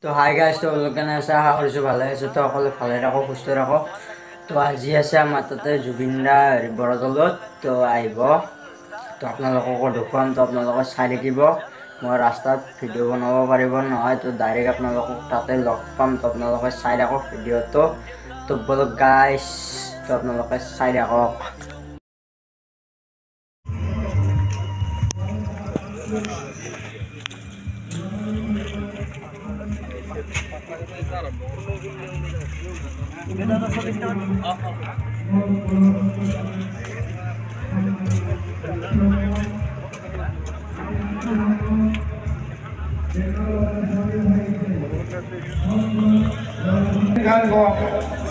তো hi guys, তো কেনে আছে? আশা কৰিছোঁ ভালে আছে। তো সকলো ভালে থাকক, সুস্থ থাকক। তো আজি আছে আমাৰ তাতে জুবিন দাৰ বৰদলত তো আহিব। তো আপোনালোককো দেখুৱাম, তো আপোনালোকে চাই থাকিব। মই ৰাস্তাত ভিডিঅ' বনাব পাৰিব নহয়, তো ডাইৰেক্ট আপোনালোকক তাতে লগ পাম। তো আপোনালোকে চাই থাকক ভিডিঅ'টো। তো বলক গাইজ, তো আপোনালোকে চাই থাকক।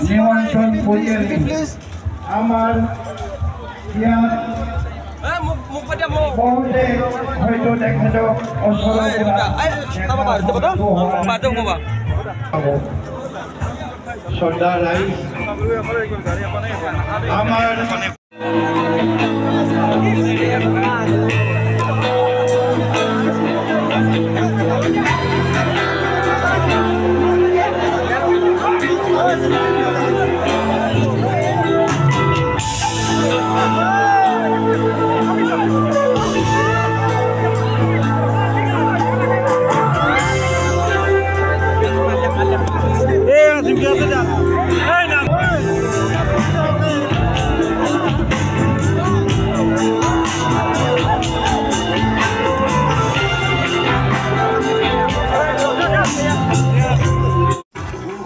নিমন্ত্রণ করিয়ে আমার বহুতে হয়তো তেখেতক শ্রদ্ধা রাই আমার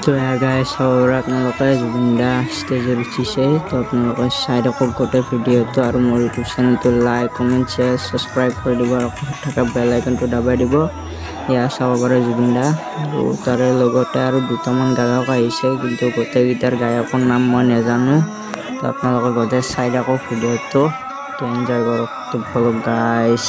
তো গাইজ, সবৰে আপোনালোকে জুবিন দা ষ্টেজত উঠিছে। তো আপোনালোকে চাই থাকক গোটেই ভিডিঅ'টো, আৰু মোৰ ইউটিউব চেনেলটো লাইক, কমেণ্ট, শ্বেয়াৰ, ছাবস্ক্ৰাইব কৰি দিব, আৰু থকা বেল আইকনটো দাবাই দিব। এয়া চাব পাৰে জুবিন দা, আৰু তাৰে লগতে আৰু দুটামান গায়ক আহিছে, কিন্তু গোটেইকেইটাৰ গায়কৰ নাম মই নাজানো। তো আপোনালোকে গোটেই চাই থাকক ভিডিঅ'টো, তো এনজয় কৰক। তো বলক গাইজ।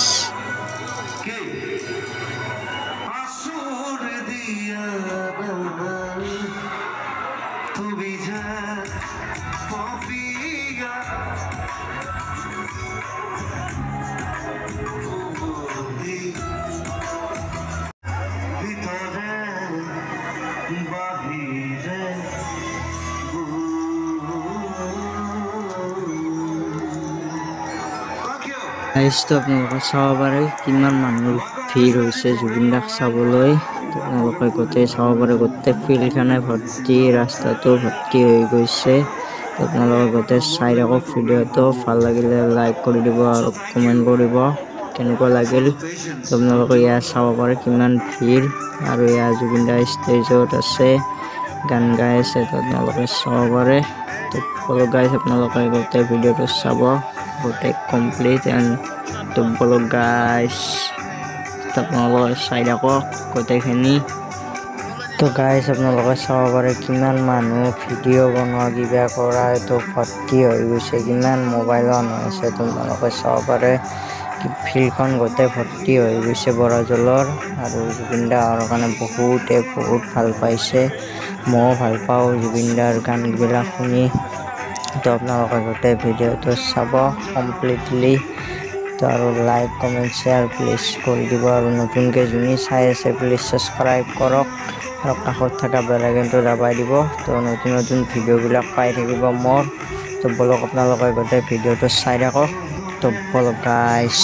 তো আপোনালোকে চাব পাৰে কিমান মানুহৰ ভিৰ হৈছে জুবিন দাক চাবলৈ। আপোনালোকে গোটেই চাব পাৰে, গোটেই ফিল্ডখনে ভৰ্তি, ৰাস্তাটো ভৰ্তি হৈ গৈছে। আপোনালোকে গোটেই চাই থাকক ভিডিঅ'টো। ভাল লাগিলে লাইক কৰি দিব আৰু কমেণ্ট কৰিব কেনেকুৱা লাগিল। আপোনালোকে ইয়াত চাব পাৰে কিমান ভিৰ, আৰু ইয়াত জুবিন দা ষ্টেজত আছে, গান গাই আছে। তো আপোনালোকে চাব পাৰে। তো ফলো গাইজ, আপোনালোকে গোটেই ভিডিঅ'টো চাব, গোটেই কমপ্লিট এণ্ড তো বলো গাইজ। আপোনালোকে চাই থাকক গোটেইখিনি। তো গাইজ, আপোনালোকে চাব পাৰে কিমান মানুহ ভিডিঅ' বনোৱা কিবা কৰা এইটো ভৰ্তি হৈ গৈছে, কিমান মোবাইল অন হৈছে। তোমালোকে চাব পাৰে ফিল্ডখন গোটেই ভৰ্তি হৈ গৈছে বৰজলৰ, আৰু জুবিন দা অহাৰ কাৰণে বহুতে বহুত ভাল পাইছে। ময়ো ভাল পাওঁ জুবিন দাৰ গানবিলাক শুনি। তো আপোনালোকে গোটেই ভিডিঅ'টো চাব কমপ্লিটলি। তো আৰু লাইক, কমেণ্ট, শ্বেয়াৰ প্লিজ কৰি দিব, আৰু নতুনকৈ যোনে চাই আছে প্লিজ ছাবস্ক্ৰাইব কৰক, আৰু কাষত থকা বেল আইকনটো দাবাই দিব। তো নতুন নতুন ভিডিঅ'বিলাক পাই থাকিব মোৰ। তো বলক আপোনালোকে গোটেই ভিডিঅ'টো চাই থাকক। তো বলক গাইজ।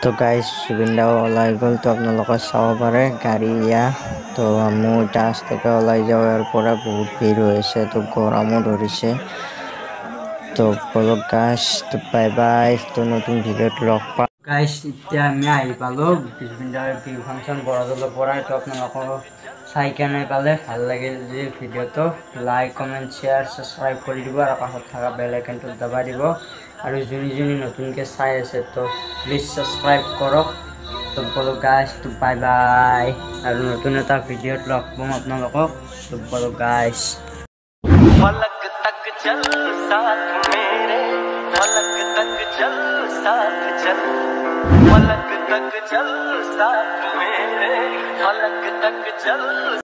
তো গাইজ জুবিনদাও ওলাই গ'ল, তো আপোনালোকে চাব পাৰে গাড়ী ইয়া। তো মোৰ জাষ্ট ওলাই যোৱাৰ পৰা বহুত ভিৰ হৈ আছে, তো গৰমো ধৰিছে। তো বলো গাইস, তো বাই বাই, তো নতুন ভিডিওত লগ পাম গাইস। এতিয়া আমি আহি পালো জুবিনদাৰ বিহু ফাংচন বৰদলৈ পৰাই। তো আপোনালোকৰ চাই কেনে পালে ভাল লাগে যদি ভিডিঅ'টো লাইক কমেণ্ট শ্বেয়াৰ ছাবস্ক্ৰাইব কৰি দিব আৰু কাষত থকা বেল আইকনটো দবাই দিব। আৰু যোনে নতুনকৈ চাই আছে তো প্লিজ ছাবস্ক্ৰাইব কৰক। তো বলো গাইস, তো বাই বাই, আৰু নতুন এটা ভিডিঅ'ত লগ পাম আপোনালোকক। তো বলো গাইস। फलक तक चल साथ मेरे, फलक तक चल साथ चल, फलक तक चल साथ मेरे, फलक तक चल।